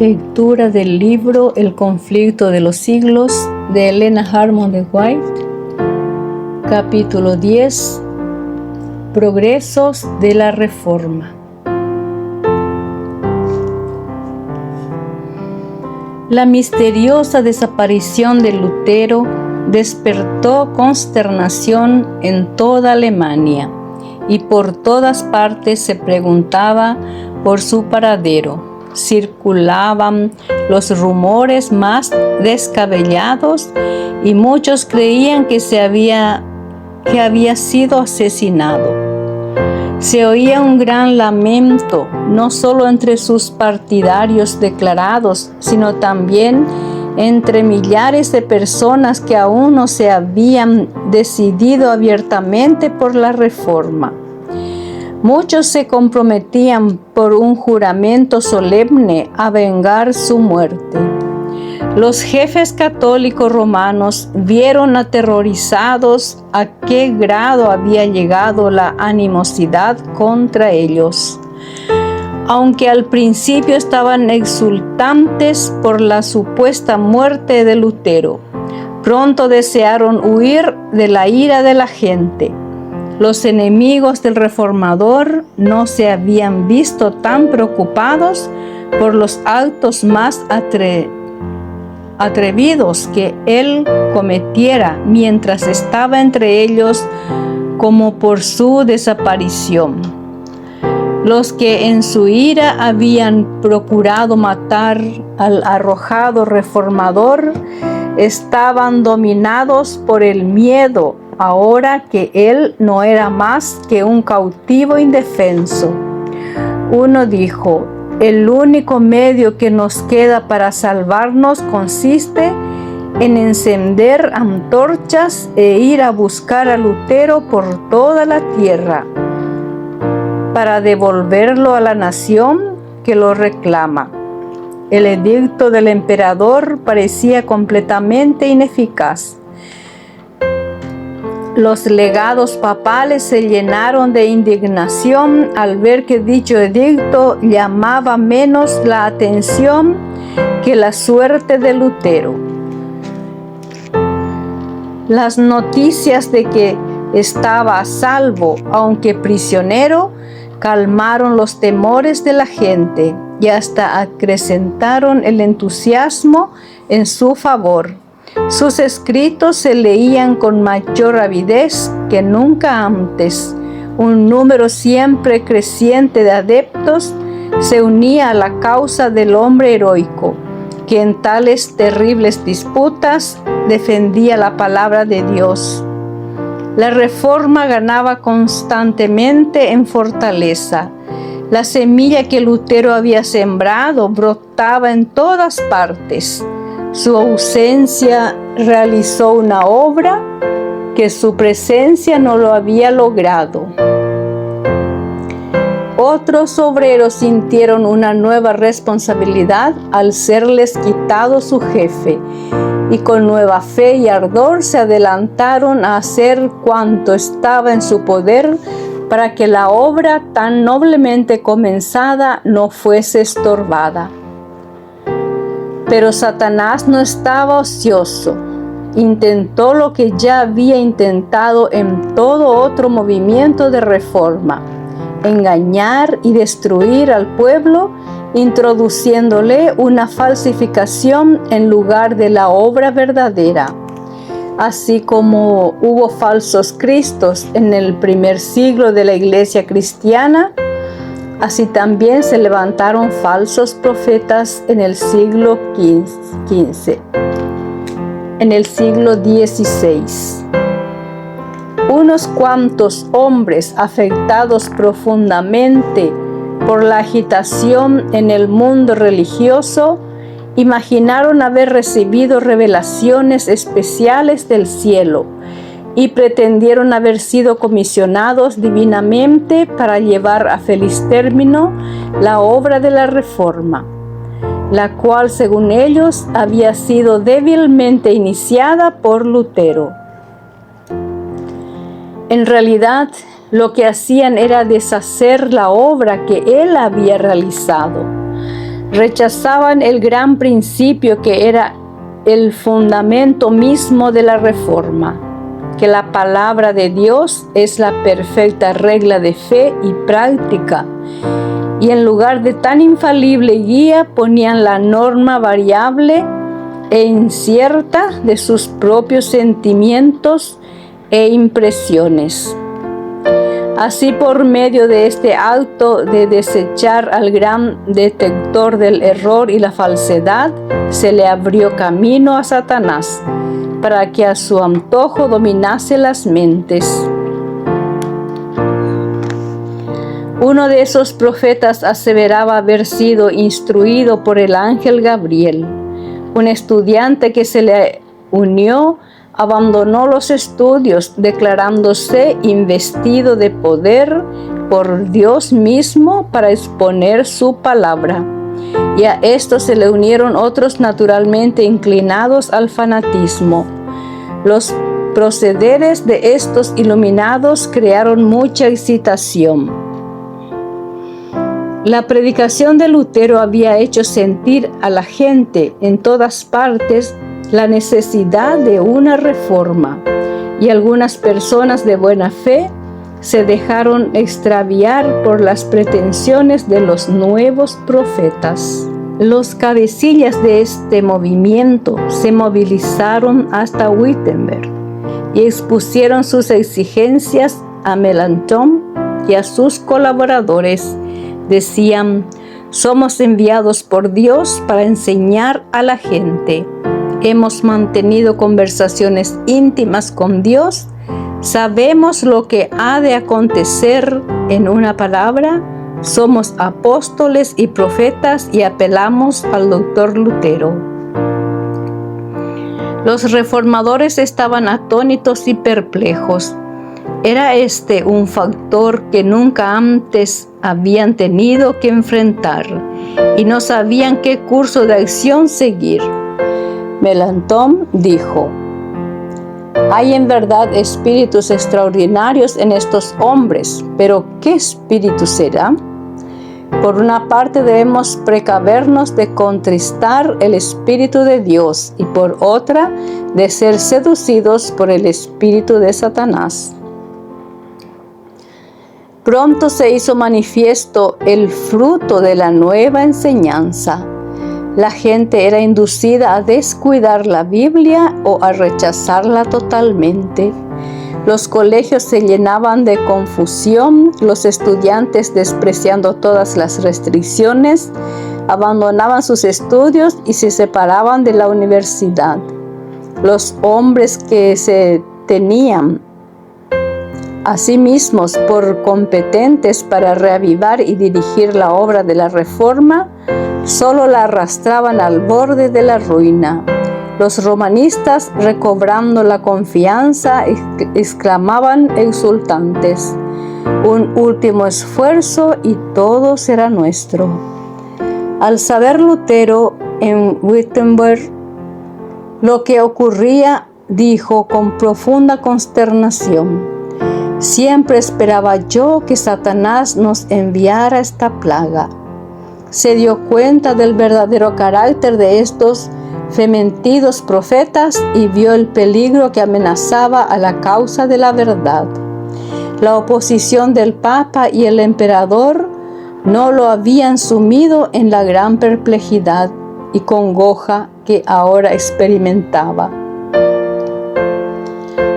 Lectura del libro El conflicto de los siglos de Helena Harmon de White, capítulo 10, Progresos de la Reforma. La misteriosa desaparición de Lutero despertó consternación en toda Alemania y por todas partes se preguntaba por su paradero. Circulaban los rumores más descabellados y muchos creían que había sido asesinado. Se oía un gran lamento, no solo entre sus partidarios declarados, sino también entre millares de personas que aún no se habían decidido abiertamente por la reforma. Muchos se comprometían por un juramento solemne a vengar su muerte. Los jefes católicos romanos vieron aterrorizados a qué grado había llegado la animosidad contra ellos. Aunque al principio estaban exultantes por la supuesta muerte de Lutero, pronto desearon huir de la ira de la gente. Los enemigos del reformador no se habían visto tan preocupados por los actos más atrevidos que él cometiera mientras estaba entre ellos como por su desaparición. Los que en su ira habían procurado matar al arrojado reformador estaban dominados por el miedo ahora que él no era más que un cautivo indefenso. Uno dijo: el único medio que nos queda para salvarnos consiste en encender antorchas e ir a buscar a Lutero por toda la tierra, para devolverlo a la nación que lo reclama. El edicto del emperador parecía completamente ineficaz. Los legados papales se llenaron de indignación al ver que dicho edicto llamaba menos la atención que la suerte de Lutero. Las noticias de que estaba a salvo, aunque prisionero, calmaron los temores de la gente y hasta acrecentaron el entusiasmo en su favor. Sus escritos se leían con mayor avidez que nunca antes. Un número siempre creciente de adeptos se unía a la causa del hombre heroico, que en tales terribles disputas defendía la palabra de Dios. La reforma ganaba constantemente en fortaleza. La semilla que Lutero había sembrado brotaba en todas partes. Su ausencia realizó una obra que su presencia no lo había logrado. Otros obreros sintieron una nueva responsabilidad al serles quitado su jefe, y con nueva fe y ardor se adelantaron a hacer cuanto estaba en su poder para que la obra tan noblemente comenzada no fuese estorbada. Pero Satanás no estaba ocioso. Intentó lo que ya había intentado en todo otro movimiento de reforma: engañar y destruir al pueblo, introduciéndole una falsificación en lugar de la obra verdadera. Así como hubo falsos cristos en el primer siglo de la Iglesia cristiana, así también se levantaron falsos profetas en el siglo XV, en el siglo XVI. Unos cuantos hombres afectados profundamente por la agitación en el mundo religioso imaginaron haber recibido revelaciones especiales del cielo y pretendieron haber sido comisionados divinamente para llevar a feliz término la obra de la reforma, la cual, según ellos, había sido débilmente iniciada por Lutero. En realidad, lo que hacían era deshacer la obra que él había realizado. Rechazaban el gran principio que era el fundamento mismo de la Reforma, que la palabra de Dios es la perfecta regla de fe y práctica, y en lugar de tan infalible guía ponían la norma variable e incierta de sus propios sentimientos e impresiones. Así, por medio de este acto de desechar al gran detector del error y la falsedad, se le abrió camino a Satanás para que a su antojo dominase las mentes. Uno de esos profetas aseveraba haber sido instruido por el ángel Gabriel. Un estudiante que se le unió abandonó los estudios, declarándose investido de poder por Dios mismo para exponer su palabra. Y a esto se le unieron otros naturalmente inclinados al fanatismo. Los procederes de estos iluminados crearon mucha excitación. La predicación de Lutero había hecho sentir a la gente en todas partes la necesidad de una reforma, y algunas personas de buena fe se dejaron extraviar por las pretensiones de los nuevos profetas. Los cabecillas de este movimiento se movilizaron hasta Wittenberg y expusieron sus exigencias a Melanchthon y a sus colaboradores. Decían: somos enviados por Dios para enseñar a la gente. Hemos mantenido conversaciones íntimas con Dios. Sabemos lo que ha de acontecer. En una palabra, somos apóstoles y profetas y apelamos al doctor Lutero. Los reformadores estaban atónitos y perplejos. Era este un factor que nunca antes habían tenido que enfrentar y no sabían qué curso de acción seguir. Melanchthon dijo: hay en verdad espíritus extraordinarios en estos hombres, pero ¿qué espíritu será? Por una parte debemos precavernos de contristar el Espíritu de Dios y por otra de ser seducidos por el espíritu de Satanás. Pronto se hizo manifiesto el fruto de la nueva enseñanza. La gente era inducida a descuidar la Biblia o a rechazarla totalmente. Los colegios se llenaban de confusión, los estudiantes, despreciando todas las restricciones, abandonaban sus estudios y se separaban de la universidad. Los hombres que se tenían a sí mismos por competentes para reavivar y dirigir la obra de la reforma, solo la arrastraban al borde de la ruina. Los romanistas, recobrando la confianza, exclamaban exultantes: un último esfuerzo y todo será nuestro. Al saber Lutero en Wittenberg lo que ocurría, dijo con profunda consternación: siempre esperaba yo que Satanás nos enviara esta plaga. Se dio cuenta del verdadero carácter de estos fementidos profetas y vio el peligro que amenazaba a la causa de la verdad. La oposición del Papa y el emperador no lo habían sumido en la gran perplejidad y congoja que ahora experimentaba.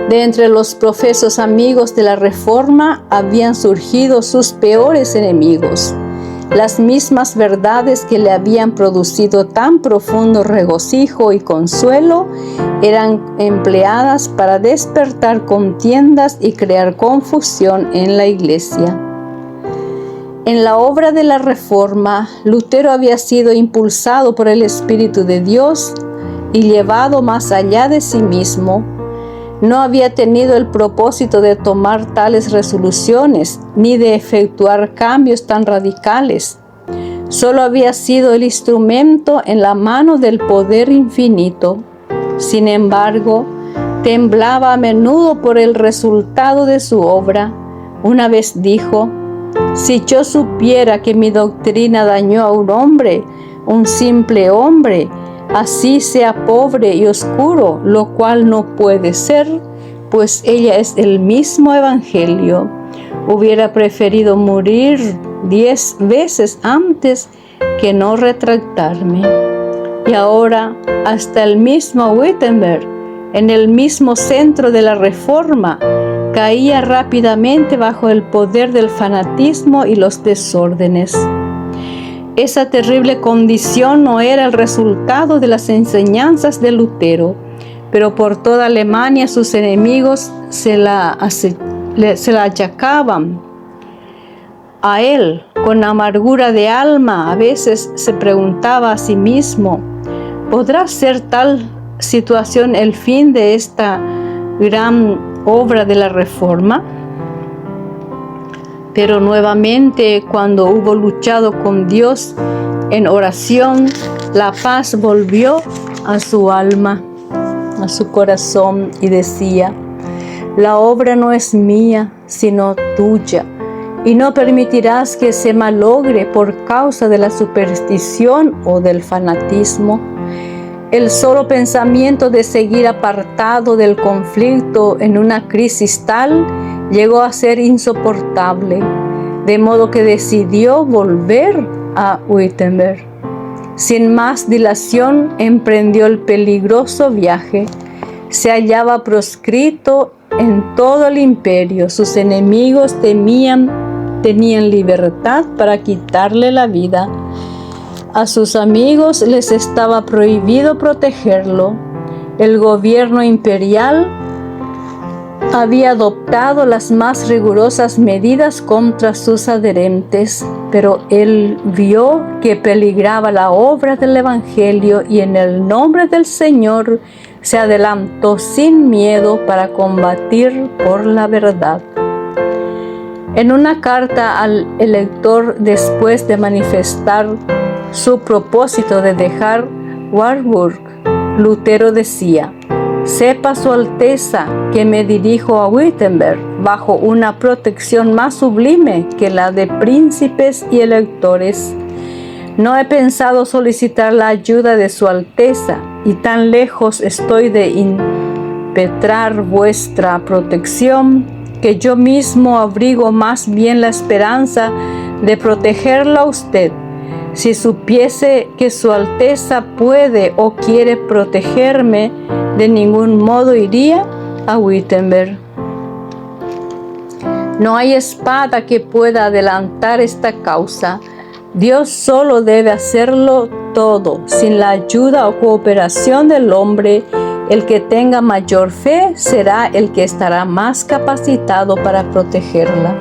De entre los profesos amigos de la Reforma habían surgido sus peores enemigos. Las mismas verdades que le habían producido tan profundo regocijo y consuelo eran empleadas para despertar contiendas y crear confusión en la Iglesia. En la obra de la Reforma, Lutero había sido impulsado por el Espíritu de Dios y llevado más allá de sí mismo. No había tenido el propósito de tomar tales resoluciones ni de efectuar cambios tan radicales. Solo había sido el instrumento en la mano del poder infinito. Sin embargo, temblaba a menudo por el resultado de su obra. Una vez dijo: si yo supiera que mi doctrina dañó a un hombre, un simple hombre, así sea pobre y oscuro, lo cual no puede ser, pues ella es el mismo Evangelio. Hubiera preferido morir 10 veces antes que no retractarme. Y ahora, hasta el mismo Wittenberg, en el mismo centro de la Reforma, caía rápidamente bajo el poder del fanatismo y los desórdenes. Esa terrible condición no era el resultado de las enseñanzas de Lutero, pero por toda Alemania sus enemigos se la achacaban a él con amargura de alma. A veces se preguntaba a sí mismo: ¿podrá ser tal situación el fin de esta gran obra de la Reforma? Pero nuevamente, cuando hubo luchado con Dios en oración, la paz volvió a su alma, a su corazón, y decía: la obra no es mía, sino tuya, y no permitirás que se malogre por causa de la superstición o del fanatismo. El solo pensamiento de seguir apartado del conflicto en una crisis tal llegó a ser insoportable, de modo que decidió volver a Wittenberg. Sin más dilación, emprendió el peligroso viaje. Se hallaba proscrito en todo el imperio. Sus enemigos tenían libertad para quitarle la vida. A sus amigos les estaba prohibido protegerlo. El gobierno imperial había adoptado las más rigurosas medidas contra sus adherentes, pero él vio que peligraba la obra del Evangelio y en el nombre del Señor se adelantó sin miedo para combatir por la verdad. En una carta al elector, después de manifestar su propósito de dejar Warburg, Lutero decía: sepa su Alteza que me dirijo a Wittenberg bajo una protección más sublime que la de príncipes y electores. No he pensado solicitar la ayuda de su Alteza, y tan lejos estoy de impetrar vuestra protección, que yo mismo abrigo más bien la esperanza de protegerla a usted. Si supiese que su Alteza puede o quiere protegerme, de ningún modo iría a Wittenberg. No hay espada que pueda adelantar esta causa. Dios solo debe hacerlo todo. Sin la ayuda o cooperación del hombre, el que tenga mayor fe será el que estará más capacitado para protegerla.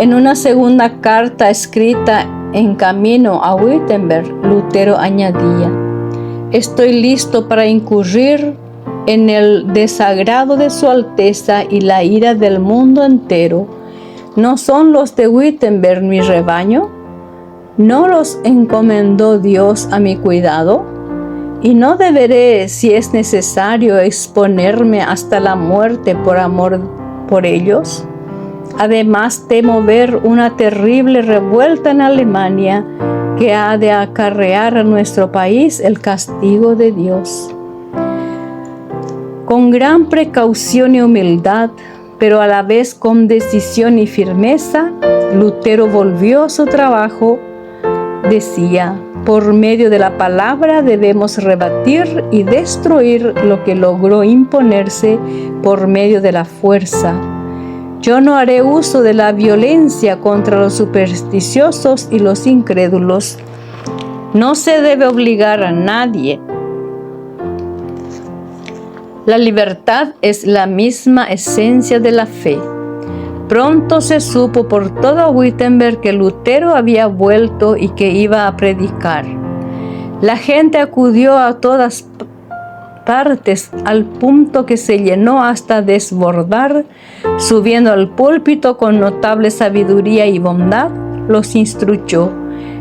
En una segunda carta escrita en camino a Wittenberg, Lutero añadía: estoy listo para incurrir en el desagrado de su Alteza y la ira del mundo entero. ¿No son los de Wittenberg mi rebaño? ¿No los encomendó Dios a mi cuidado? ¿Y no deberé, si es necesario, exponerme hasta la muerte por amor por ellos? Además, temo ver una terrible revuelta en Alemania que ha de acarrear a nuestro país el castigo de Dios. Con gran precaución y humildad, pero a la vez con decisión y firmeza, Lutero volvió a su trabajo. Decía: por medio de la palabra debemos rebatir y destruir lo que logró imponerse por medio de la fuerza. Yo no haré uso de la violencia contra los supersticiosos y los incrédulos. No se debe obligar a nadie. La libertad es la misma esencia de la fe. Pronto se supo por todo Wittenberg que Lutero había vuelto y que iba a predicar. La gente acudió a todas partes al punto que se llenó hasta desbordar. Subiendo al púlpito con notable sabiduría y bondad, los instruyó,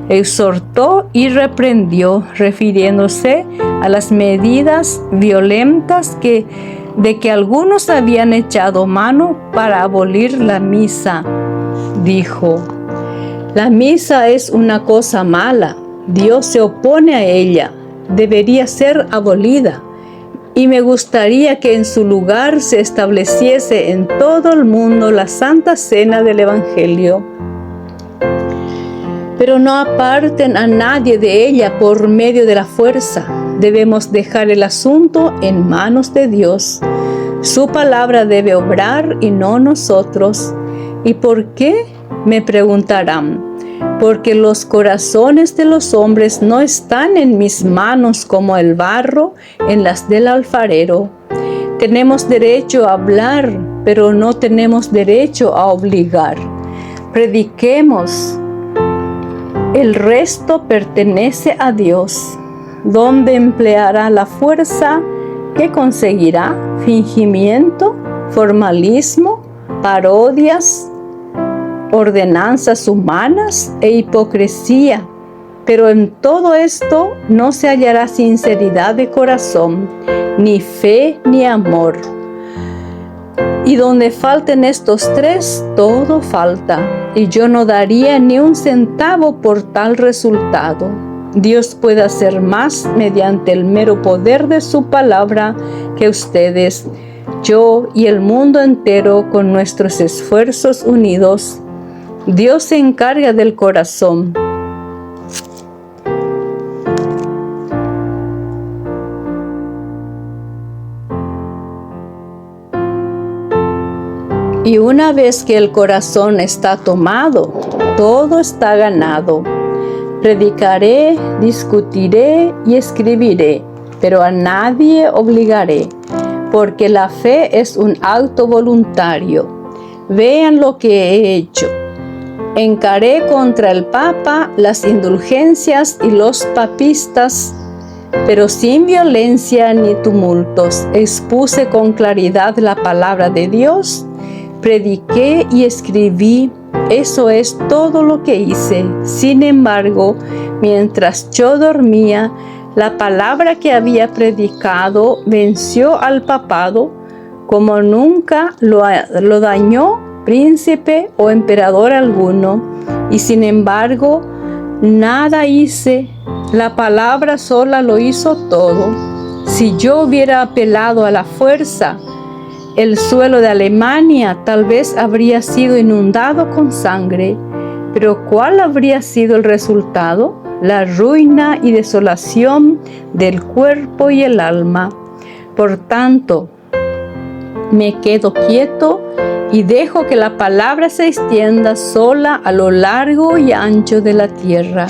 exhortó y reprendió, refiriéndose a las medidas violentas de que algunos habían echado mano para abolir la misa. Dijo: la misa es una cosa mala, Dios se opone a ella, debería ser abolida. Y me gustaría que en su lugar se estableciese en todo el mundo la Santa Cena del Evangelio. Pero no aparten a nadie de ella por medio de la fuerza. Debemos dejar el asunto en manos de Dios. Su palabra debe obrar y no nosotros. ¿Y por qué? Me preguntarán. Porque los corazones de los hombres no están en mis manos como el barro en las del alfarero. Tenemos derecho a hablar, pero no tenemos derecho a obligar. Prediquemos. El resto pertenece a Dios. ¿Dónde empleará la fuerza? ¿Qué conseguirá? ¿Fingimiento? ¿Formalismo? ¿Parodias? ¿Ordenanzas humanas e hipocresía? Pero en todo esto no se hallará sinceridad de corazón, ni fe ni amor. Y donde falten estos tres, todo falta, y yo no daría ni un centavo por tal resultado. Dios puede hacer más mediante el mero poder de su palabra que ustedes, yo y el mundo entero con nuestros esfuerzos unidos. Dios se encarga del corazón. Y una vez que el corazón está tomado, todo está ganado. Predicaré, discutiré y escribiré, pero a nadie obligaré, porque la fe es un acto voluntario. Vean lo que he hecho. Encaré contra el Papa las indulgencias y los papistas, pero sin violencia ni tumultos. Expuse con claridad la palabra de Dios, prediqué y escribí. Eso es todo lo que hice. Sin embargo, mientras yo dormía, la palabra que había predicado venció al papado, como nunca lo dañó príncipe o emperador alguno. Y sin embargo, nada hice. La palabra sola lo hizo todo. Si yo hubiera apelado a la fuerza, el suelo de Alemania tal vez habría sido inundado con sangre, pero ¿cuál habría sido el resultado? La ruina y desolación del cuerpo y el alma. Por tanto, me quedo quieto y dejo que la palabra se extienda sola a lo largo y ancho de la tierra.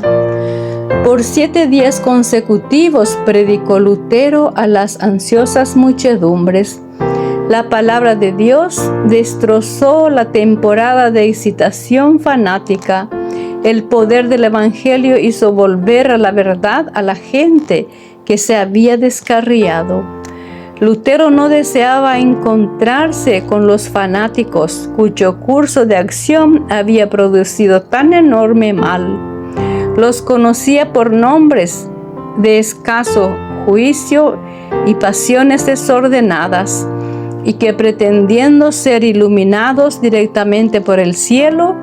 Por 7 días consecutivos predicó Lutero a las ansiosas muchedumbres. La palabra de Dios destrozó la temporada de excitación fanática. El poder del Evangelio hizo volver a la verdad a la gente que se había descarriado. Lutero no deseaba encontrarse con los fanáticos cuyo curso de acción había producido tan enorme mal. Los conocía por nombres de escaso juicio y pasiones desordenadas, y que pretendiendo ser iluminados directamente por el cielo,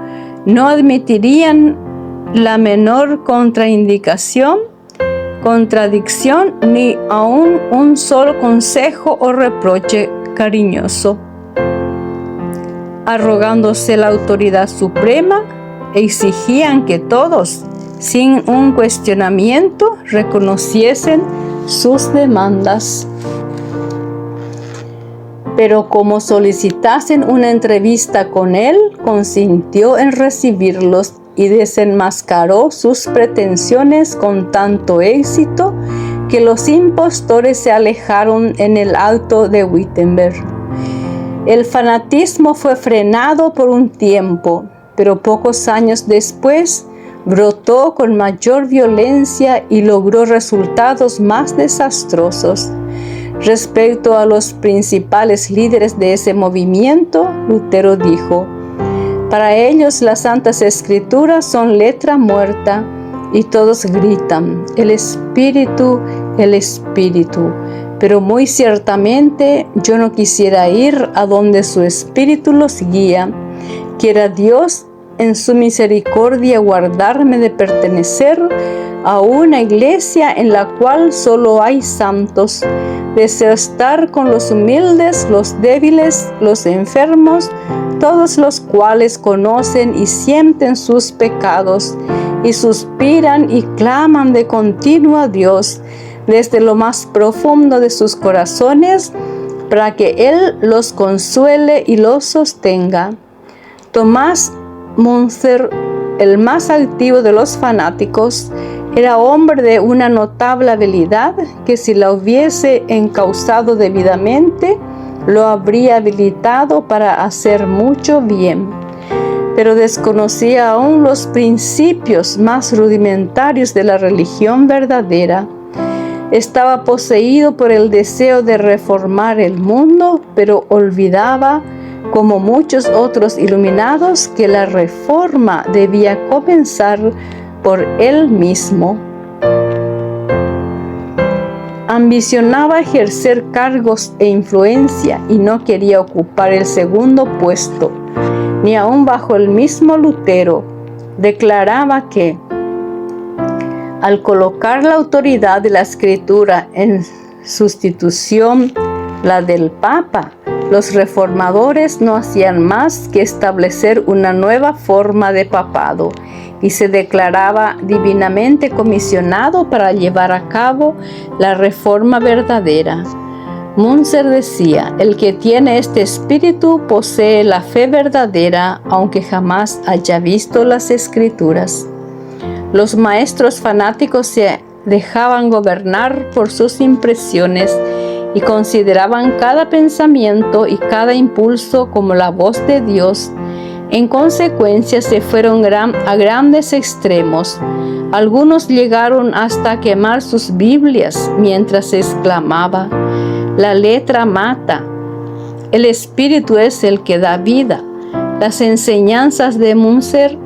no admitirían la menor contradicción, ni aun un solo consejo o reproche cariñoso. Arrogándose la autoridad suprema, exigían que todos, sin un cuestionamiento, reconociesen sus demandas. Pero como solicitasen una entrevista con él, consintió en recibirlos y desenmascaró sus pretensiones con tanto éxito que los impostores se alejaron en el acto de Wittenberg. El fanatismo fue frenado por un tiempo, pero pocos años después brotó con mayor violencia y logró resultados más desastrosos. Respecto a los principales líderes de ese movimiento, Lutero dijo: para ellos las Santas Escrituras son letra muerta, y todos gritan: el Espíritu, el Espíritu. Pero muy ciertamente yo no quisiera ir a donde su Espíritu los guía. Quiera Dios en su misericordia guardarme de pertenecer a una iglesia en la cual solo hay santos. Deseo estar con los humildes, los débiles, los enfermos, todos los cuales conocen y sienten sus pecados y suspiran y claman de continuo a Dios desde lo más profundo de sus corazones, para que Él los consuele y los sostenga. Tomás Müntzer, el más altivo de los fanáticos, era hombre de una notable habilidad que, si la hubiese encauzado debidamente, lo habría habilitado para hacer mucho bien. Pero desconocía aún los principios más rudimentarios de la religión verdadera. Estaba poseído por el deseo de reformar el mundo, pero olvidaba, como muchos otros iluminados, que la reforma debía comenzar por él mismo. Ambicionaba ejercer cargos e influencia y no quería ocupar el segundo puesto, ni aun bajo el mismo Lutero. Declaraba que, al colocar la autoridad de la Escritura en sustitución la del Papa, los reformadores no hacían más que establecer una nueva forma de papado, y se declaraba divinamente comisionado para llevar a cabo la reforma verdadera. Müntzer decía: el que tiene este espíritu posee la fe verdadera, aunque jamás haya visto las Escrituras. Los maestros fanáticos se dejaban gobernar por sus impresiones y consideraban cada pensamiento y cada impulso como la voz de Dios. En consecuencia, se fueron a grandes extremos. Algunos llegaron hasta quemar sus Biblias mientras se exclamaba: la letra mata, el espíritu es el que da vida. Las enseñanzas de Müntzer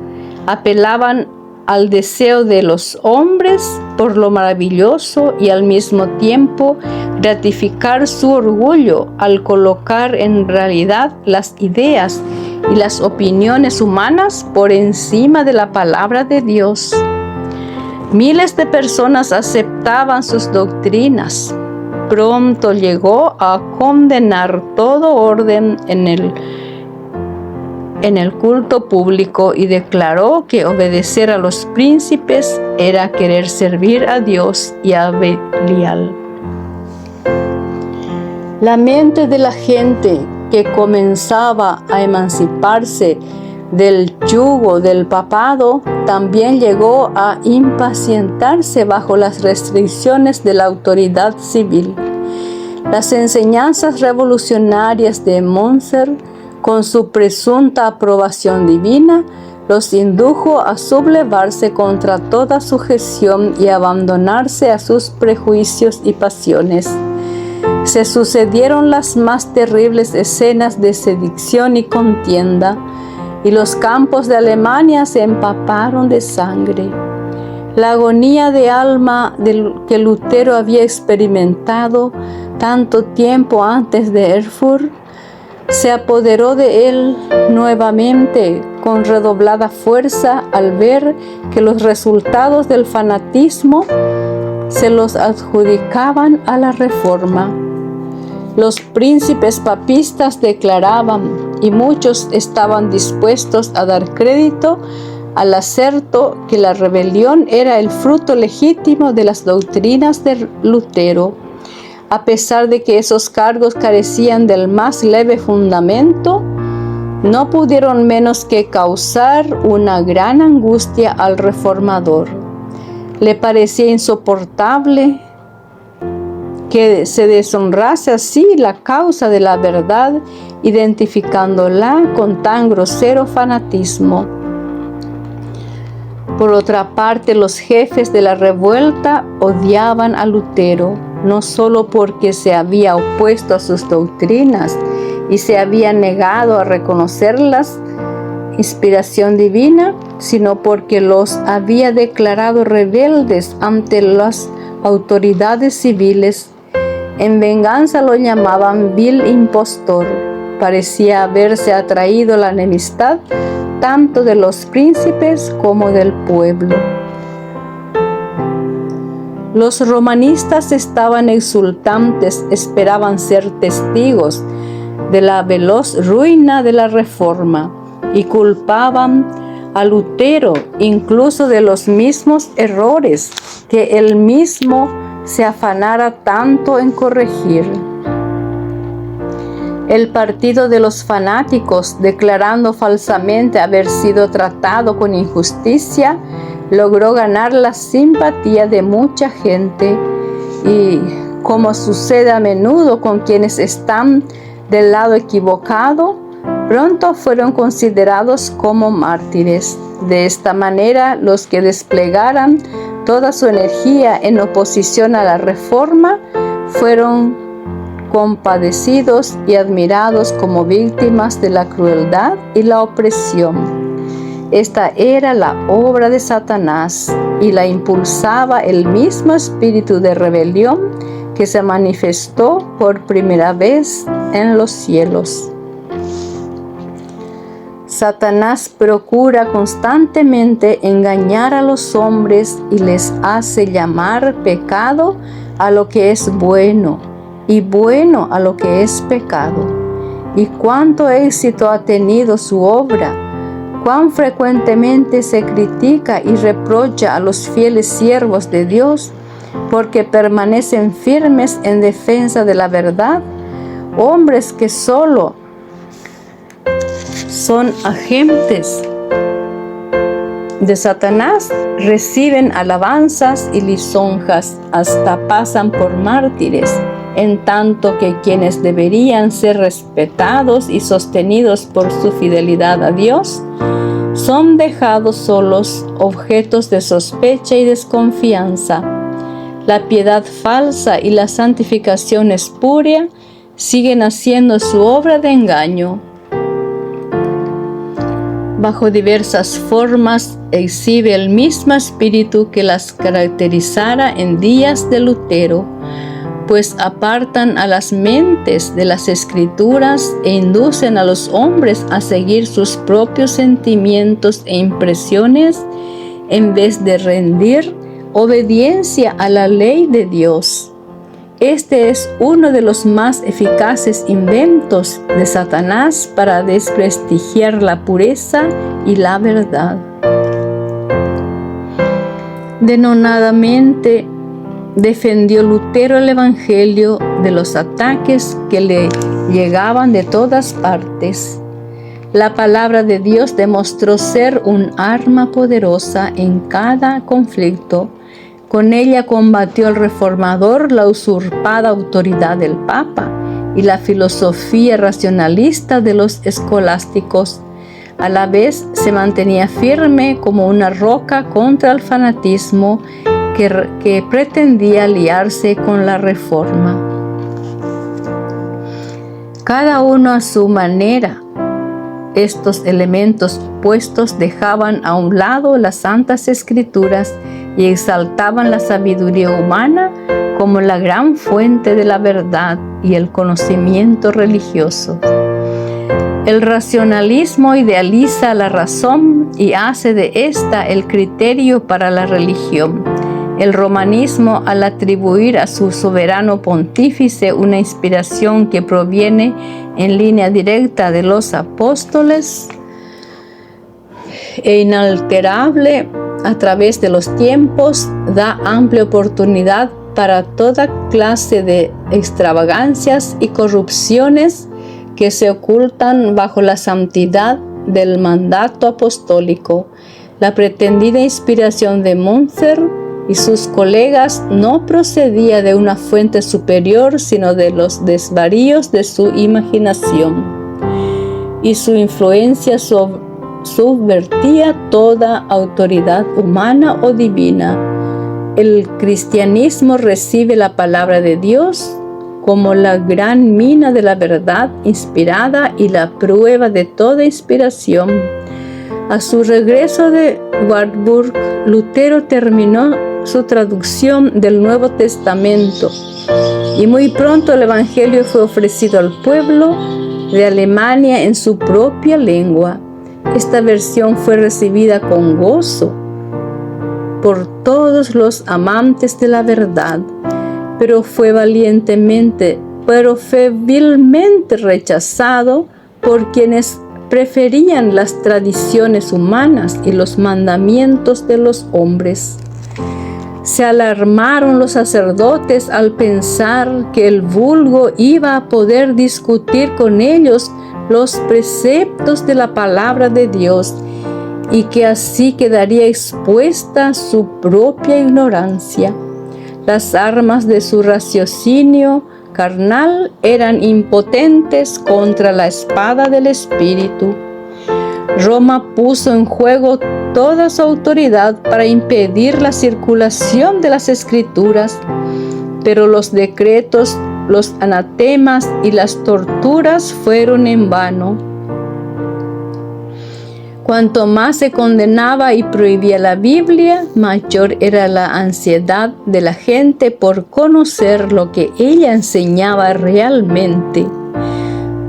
apelaban al deseo de los hombres por lo maravilloso y al mismo tiempo gratificar su orgullo al colocar en realidad las ideas y las opiniones humanas por encima de la palabra de Dios. Miles de personas aceptaban sus doctrinas. Pronto llegó a condenar todo orden en el culto público y declaró que obedecer a los príncipes era querer servir a Dios y a Belial. La mente de la gente que comenzaba a emanciparse del yugo del papado también llegó a impacientarse bajo las restricciones de la autoridad civil. Las enseñanzas revolucionarias de Müntzer, con su presunta aprobación divina, los indujo a sublevarse contra toda sujeción y abandonarse a sus prejuicios y pasiones. Se sucedieron las más terribles escenas de sedición y contienda, y los campos de Alemania se empaparon de sangre. La agonía de alma que Lutero había experimentado tanto tiempo antes de Erfurt se apoderó de él nuevamente con redoblada fuerza al ver que los resultados del fanatismo se los adjudicaban a la reforma. Los príncipes papistas declaraban, y muchos estaban dispuestos a dar crédito al aserto, que la rebelión era el fruto legítimo de las doctrinas de Lutero. A pesar de que esos cargos carecían del más leve fundamento, no pudieron menos que causar una gran angustia al reformador. Le parecía insoportable que se deshonrase así la causa de la verdad, identificándola con tan grosero fanatismo. Por otra parte, los jefes de la revuelta odiaban a Lutero, no solo porque se había opuesto a sus doctrinas y se había negado a reconocerlas inspiración divina, sino porque los había declarado rebeldes ante las autoridades civiles. En venganza lo llamaban vil impostor. parecía haberse atraído la enemistad tanto de los príncipes como del pueblo. Los romanistas estaban exultantes, esperaban ser testigos de la veloz ruina de la Reforma y culpaban a Lutero incluso de los mismos errores que él mismo se afanara tanto en corregir. El partido de los fanáticos, declarando falsamente haber sido tratado con injusticia, logró ganar la simpatía de mucha gente y, como sucede a menudo con quienes están del lado equivocado, pronto fueron considerados como mártires. De esta manera, los que desplegaran toda su energía en oposición a la Reforma fueron compadecidos y admirados como víctimas de la crueldad y la opresión. Esta era la obra de Satanás y la impulsaba el mismo espíritu de rebelión que se manifestó por primera vez en los cielos. Satanás procura constantemente engañar a los hombres y les hace llamar pecado a lo que es bueno y bueno a lo que es pecado. Y cuánto éxito ha tenido su obra. Cuán frecuentemente se critica y reprocha a los fieles siervos de Dios porque permanecen firmes en defensa de la verdad, hombres que solo son agentes de Satanás, reciben alabanzas y lisonjas, hasta pasan por mártires, en tanto que quienes deberían ser respetados y sostenidos por su fidelidad a Dios, son dejados solos, objetos de sospecha y desconfianza. La piedad falsa y la santificación espuria siguen haciendo su obra de engaño. Bajo diversas formas exhibe el mismo espíritu que las caracterizara en días de Lutero, pues apartan a las mentes de las Escrituras e inducen a los hombres a seguir sus propios sentimientos e impresiones en vez de rendir obediencia a la ley de Dios. Este es uno de los más eficaces inventos de Satanás para desprestigiar la pureza y la verdad. Denodadamente defendió Lutero el Evangelio de los ataques que le llegaban de todas partes. La palabra de Dios demostró ser un arma poderosa en cada conflicto. Con ella combatió el reformador la usurpada autoridad del Papa y la filosofía racionalista de los escolásticos. A la vez se mantenía firme como una roca contra el fanatismo que pretendía aliarse con la Reforma. Cada uno a su manera, estos elementos opuestos dejaban a un lado las Santas Escrituras y exaltaban la sabiduría humana como la gran fuente de la verdad y el conocimiento religioso. El racionalismo idealiza la razón y hace de ésta el criterio para la religión. El romanismo, al atribuir a su soberano pontífice una inspiración que proviene en línea directa de los apóstoles e inalterable a través de los tiempos, da amplia oportunidad para toda clase de extravagancias y corrupciones que se ocultan bajo la santidad del mandato apostólico. La pretendida inspiración de Münzer y sus colegas no procedía de una fuente superior, sino de los desvaríos de su imaginación, y su influencia subvertía toda autoridad humana o divina. El cristianismo recibe la palabra de Dios como la gran mina de la verdad inspirada y la prueba de toda inspiración. A su regreso de Wartburg, Lutero terminó su traducción del Nuevo Testamento y muy pronto el Evangelio fue ofrecido al pueblo de Alemania en su propia lengua. Esta versión fue recibida con gozo por todos los amantes de la verdad, pero fue vilmente rechazado por quienes preferían las tradiciones humanas y los mandamientos de los hombres. Se alarmaron los sacerdotes al pensar que el vulgo iba a poder discutir con ellos los preceptos de la palabra de Dios y que así quedaría expuesta su propia ignorancia. Las armas de su raciocinio carnal eran impotentes contra la espada del Espíritu. Roma puso en juego toda su autoridad para impedir la circulación de las Escrituras, pero los decretos, los anatemas y las torturas fueron en vano. Cuanto más se condenaba y prohibía la Biblia, mayor era la ansiedad de la gente por conocer lo que ella enseñaba realmente.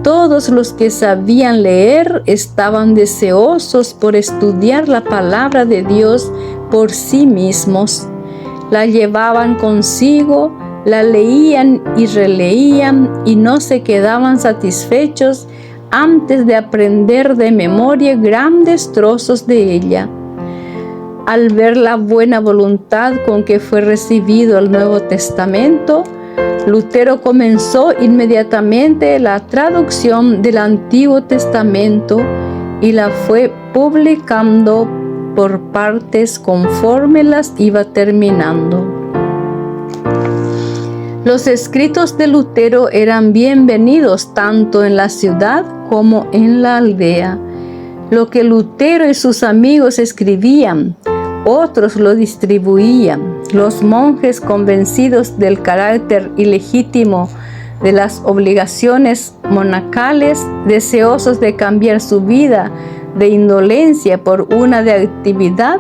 Todos los que sabían leer estaban deseosos por estudiar la palabra de Dios por sí mismos. La llevaban consigo, la leían y releían y no se quedaban satisfechos antes de aprender de memoria grandes trozos de ella. Al ver la buena voluntad con que fue recibido el Nuevo Testamento, Lutero comenzó inmediatamente la traducción del Antiguo Testamento y la fue publicando por partes conforme las iba terminando. Los escritos de Lutero eran bienvenidos tanto en la ciudad como en la aldea. Lo que Lutero y sus amigos escribían, otros lo distribuían. Los monjes, convencidos del carácter ilegítimo de las obligaciones monacales, deseosos de cambiar su vida de indolencia por una de actividad,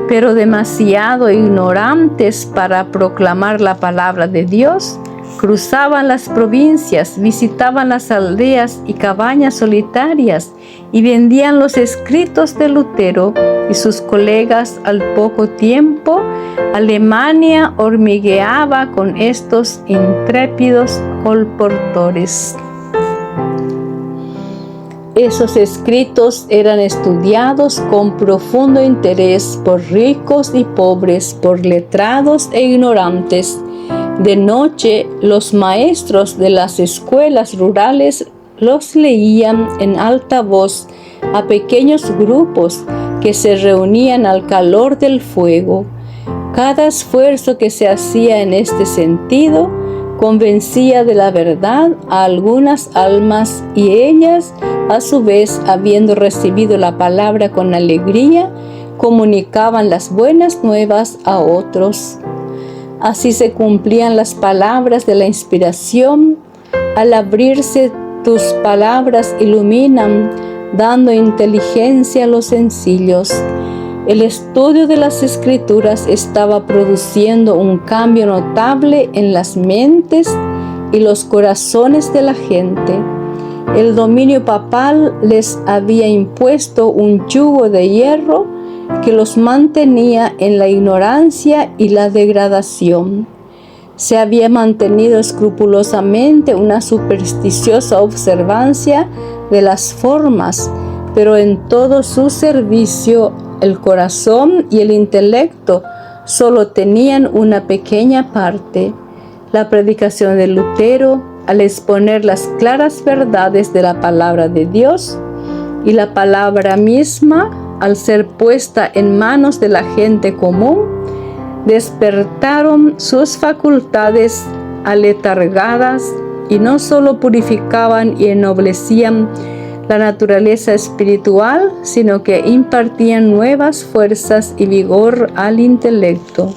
pero demasiado ignorantes para proclamar la palabra de Dios, cruzaban las provincias, visitaban las aldeas y cabañas solitarias y vendían los escritos de Lutero y sus colegas. Al poco tiempo, Alemania hormigueaba con estos intrépidos colportores. Esos escritos eran estudiados con profundo interés por ricos y pobres, por letrados e ignorantes. De noche, los maestros de las escuelas rurales los leían en alta voz a pequeños grupos que se reunían al calor del fuego. Cada esfuerzo que se hacía en este sentido convencía de la verdad a algunas almas y ellas, a su vez, habiendo recibido la palabra con alegría, comunicaban las buenas nuevas a otros. Así se cumplían las palabras de la inspiración. Al abrirse, tus palabras iluminan, dando inteligencia a los sencillos. El estudio de las Escrituras estaba produciendo un cambio notable en las mentes y los corazones de la gente. El dominio papal les había impuesto un yugo de hierro que los mantenía en la ignorancia y la degradación. Se había mantenido escrupulosamente una supersticiosa observancia de las formas, pero en todo su servicio el corazón y el intelecto solo tenían una pequeña parte. La predicación de Lutero, al exponer las claras verdades de la palabra de Dios, y la palabra misma, al ser puesta en manos de la gente común, despertaron sus facultades aletargadas y no solo purificaban y ennoblecían la naturaleza espiritual, sino que impartían nuevas fuerzas y vigor al intelecto.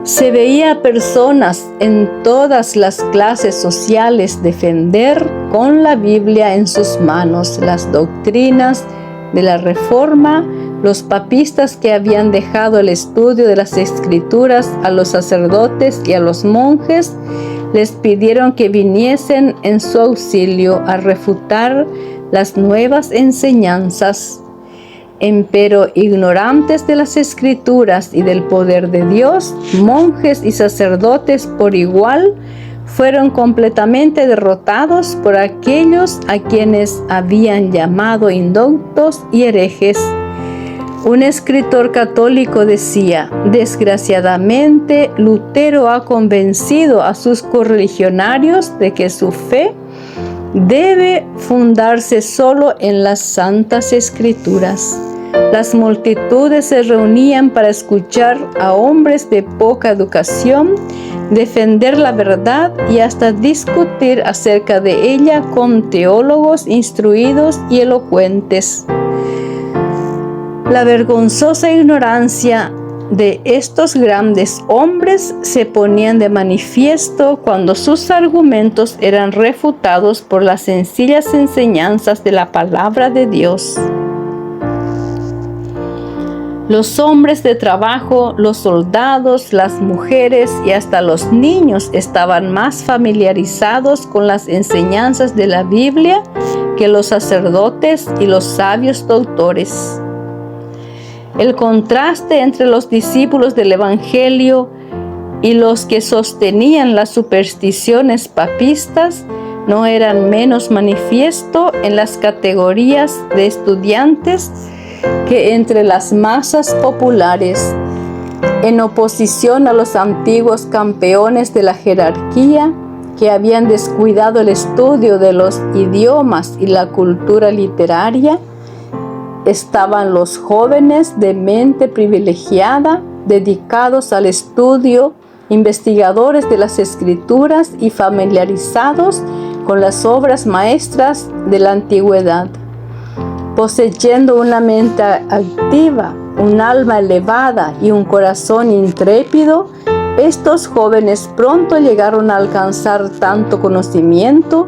Se veía a personas en todas las clases sociales defender con la Biblia en sus manos las doctrinas de la Reforma. Los papistas que habían dejado el estudio de las Escrituras a los sacerdotes y a los monjes les pidieron que viniesen en su auxilio a refutar las nuevas enseñanzas. Empero, ignorantes de las Escrituras y del poder de Dios, monjes y sacerdotes por igual fueron completamente derrotados por aquellos a quienes habían llamado indoctos y herejes. Un escritor católico decía: desgraciadamente, Lutero ha convencido a sus correligionarios de que su fe debe fundarse solo en las Santas Escrituras. Las multitudes se reunían para escuchar a hombres de poca educación defender la verdad y hasta discutir acerca de ella con teólogos instruidos y elocuentes. La vergonzosa ignorancia de estos grandes hombres se ponían de manifiesto cuando sus argumentos eran refutados por las sencillas enseñanzas de la palabra de Dios. Los hombres de trabajo, los soldados, las mujeres y hasta los niños estaban más familiarizados con las enseñanzas de la Biblia que los sacerdotes y los sabios doctores. El contraste entre los discípulos del Evangelio y los que sostenían las supersticiones papistas no eran menos manifiesto en las categorías de estudiantes que entre las masas populares. En oposición a los antiguos campeones de la jerarquía que habían descuidado el estudio de los idiomas y la cultura literaria, estaban los jóvenes de mente privilegiada, dedicados al estudio, investigadores de las Escrituras y familiarizados con las obras maestras de la antigüedad. Poseyendo una mente activa, un alma elevada y un corazón intrépido, estos jóvenes pronto llegaron a alcanzar tanto conocimiento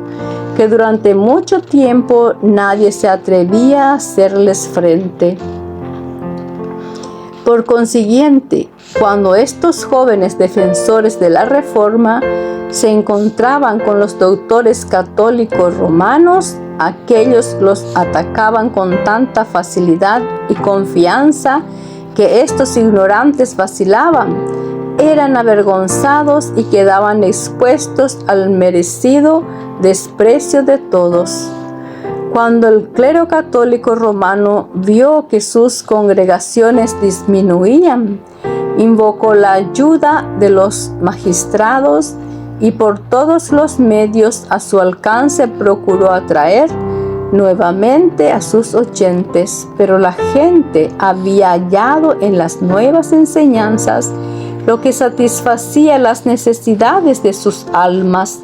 que durante mucho tiempo nadie se atrevía a hacerles frente. Por consiguiente, cuando estos jóvenes defensores de la Reforma se encontraban con los doctores católicos romanos, aquellos los atacaban con tanta facilidad y confianza que estos ignorantes vacilaban, eran avergonzados y quedaban expuestos al merecido desprecio de todos. Cuando el clero católico romano vio que sus congregaciones disminuían, invocó la ayuda de los magistrados y por todos los medios a su alcance procuró atraer nuevamente a sus oyentes, pero la gente había hallado en las nuevas enseñanzas lo que satisfacía las necesidades de sus almas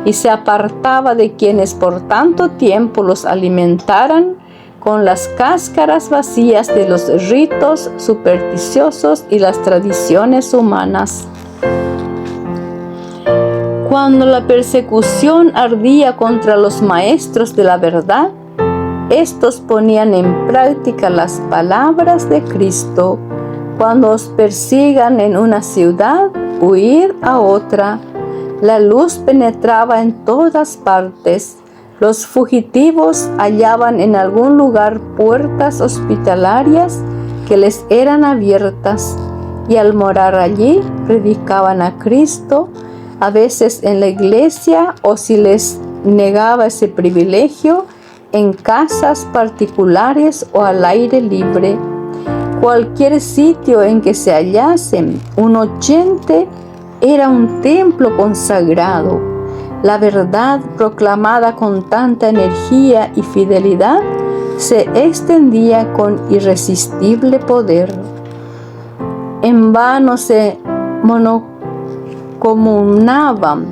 y se apartaba de quienes por tanto tiempo los alimentaran con las cáscaras vacías de los ritos supersticiosos y las tradiciones humanas. Cuando la persecución ardía contra los maestros de la verdad, estos ponían en práctica las palabras de Cristo: cuando os persigan en una ciudad, huid a otra. La luz penetraba en todas partes. Los fugitivos hallaban en algún lugar puertas hospitalarias que les eran abiertas, y al morar allí predicaban a Cristo, a veces en la iglesia, o si les negaba ese privilegio, en casas particulares o al aire libre. Cualquier sitio en que se hallasen un oyente era un templo consagrado. La verdad, proclamada con tanta energía y fidelidad, se extendía con irresistible poder. En vano se mancomunaban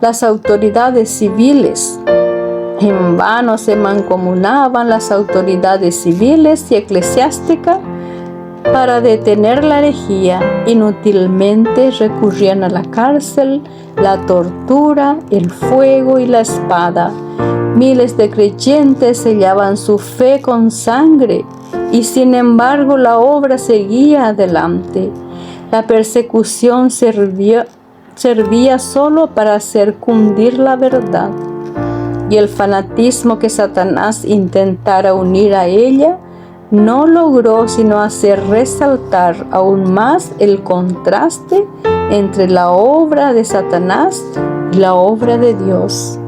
las autoridades civiles. En vano se mancomunaban las autoridades civiles y eclesiásticas para detener la herejía. Inútilmente recurrían a la cárcel, la tortura, el fuego y la espada. Miles de creyentes sellaban su fe con sangre y sin embargo la obra seguía adelante. La persecución servía solo para hacer cundir la verdad, y el fanatismo que Satanás intentara unir a ella no logró sino hacer resaltar aún más el contraste entre la obra de Satanás y la obra de Dios.